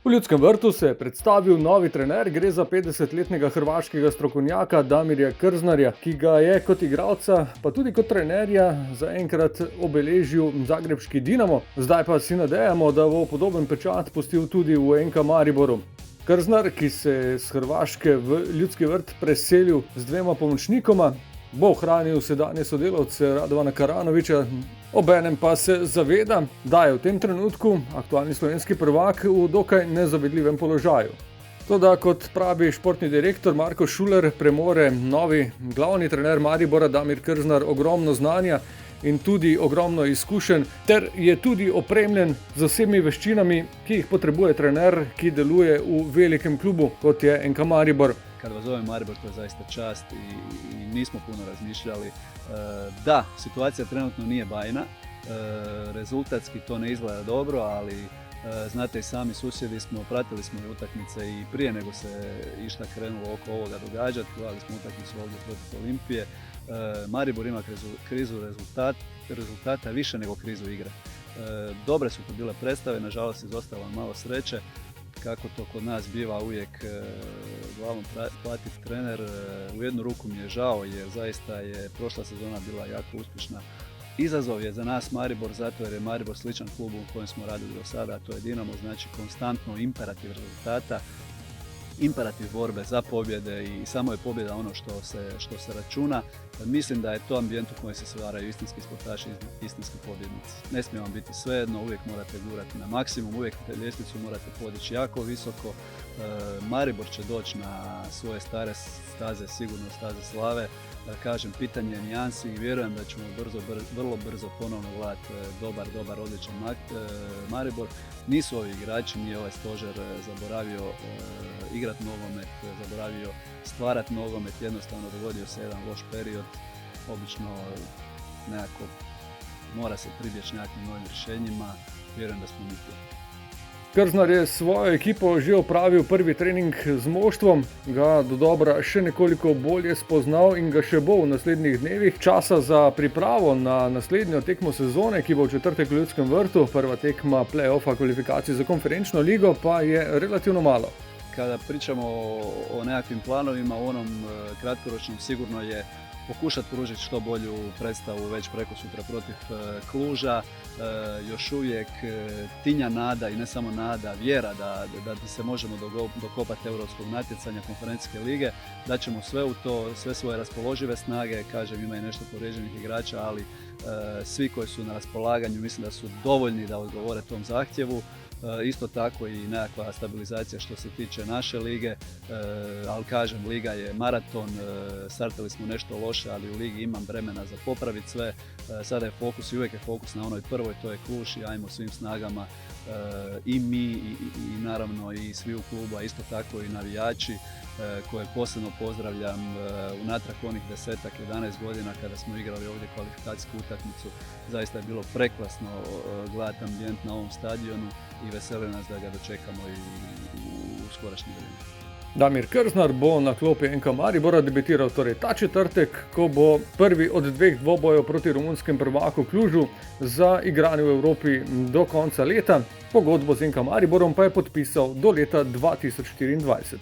V Ljudskem vrtu se je predstavil novi trener, gre za 50-letnega hrvaškega strokovnjaka Damirja Krznarja, ki ga je kot igralca, pa tudi kot trenerja zaenkrat obeležil zagrebški Dinamo. Zdaj pa si nadejamo, da bo podoben pečat pustil tudi v NK Mariboru. Krznar, ki se je z Hrvaške v Ljudski vrt preselil z 2 pomočnikoma, bo ohranil sedanje sodelavce Radovana Karanovića, obenem pa se zaveda, da je v tem trenutku aktualni slovenski prvak v dokaj nezavidljivem položaju. Toda, kot pravi športni direktor Marko Šuler, premore novi glavni trener Maribora Damir Krznar ogromno znanja in tudi ogromno izkušenj, ter je tudi opremljen z vsemi veščinami, ki jih potrebuje trener, ki deluje v velikem klubu, kot je NK Maribor. Kad vas zovem Maribor, to je zaista čast i nismo puno razmišljali. Da, situacija trenutno nije bajna, rezultatski to ne izgleda dobro, ali znate i sami susjedi smo, pratili smo i utakmice i prije nego se išta krenulo oko ovoga događati, gledali smo utakmicu ovdje protiv Olimpije. Maribor ima krizu rezultata više nego krizu igre. Dobre su to bile predstave, nažalost izostala malo sreće. Kako to kod nas biva uvijek glavom platiti trener. U jednu ruku mi je žao jer zaista je prošla sezona bila jako uspješna. Izazov je za nas Maribor zato jer je Maribor sličan klubu u kojem smo radili do sada, a to je Dinamo, znači konstantno imperativ rezultata, imperativ borbe za pobjede i samo je pobjeda ono što se računa. Mislim da je to ambijent u kojem se stvaraju istinski sportaši i istinski pobjednici. Ne smije vam biti svejedno, uvijek morate gurati na maksimum, uvijek ljestvicu morate podići jako visoko. Maribor će doći na svoje stare staze, sigurno staze slave. Kažem, pitanje je nijansi i vjerujem da ćemo vrlo brzo ponovno gledati dobar, odličan Maribor. Nisu ovi igrači, nije ovaj stožer zaboravio igrati nogomet, zaboravio stvarati nogomet, jednostavno dogodio se jedan loš period. Obično nekako mora se pribjeći nekakvim novim rješenjima, vjerujem da smo mi tu. Krznar je svojo ekipo že opravil prvi trening z moštvom, ga dodobra še nekoliko bolje spoznal in ga še bo v naslednjih dnevih. Časa za pripravo na naslednjo tekmo sezone, ki bo v četrtek v Ljudskem vrtu, prva tekma play-offa kvalifikacij za konferenčno ligo, pa je relativno malo. Kada pričamo o nekakvim planovima, u onom kratkoročnom sigurno je pokušati pružiti što bolju predstavu već preko sutra protiv Kluža. Još uvijek tinja nada i ne samo nada, vjera da se možemo dokopati europskog natjecanja konferencijske lige, da ćemo sve u to, sve svoje raspoložive snage, kažem ima i nešto povrijeđenih igrača, ali svi koji su na raspolaganju mislim da su dovoljni da odgovore tom zahtjevu. Isto tako i nekakva stabilizacija što se tiče naše lige, ali kažem, liga je maraton, startali smo nešto loše, ali u ligi imam vremena za popraviti sve. Sada je fokus i uvijek je fokus na onoj prvoj, to je Kluž i ajmo svim snagama i mi i naravno i svi u klubu, a isto tako i navijači koje posebno pozdravljam unatrag onih 10-11 godina kada smo igrali ovdje kvalifikacijsku utakmicu. Zaista je bilo prekrasno gledati ambijent na ovom stadionu i veseli nas da ga dočekamo i u skorašnjem vremenu. Damir Krznar bo na klopi NK Maribora debitiral torej ta četrtek, ko bo prvi od 2 dvobojev proti romunskem prvaku Klužu za igranje v Evropi do konca leta. Pogodbo z NK Mariborom pa je podpisal do leta 2024.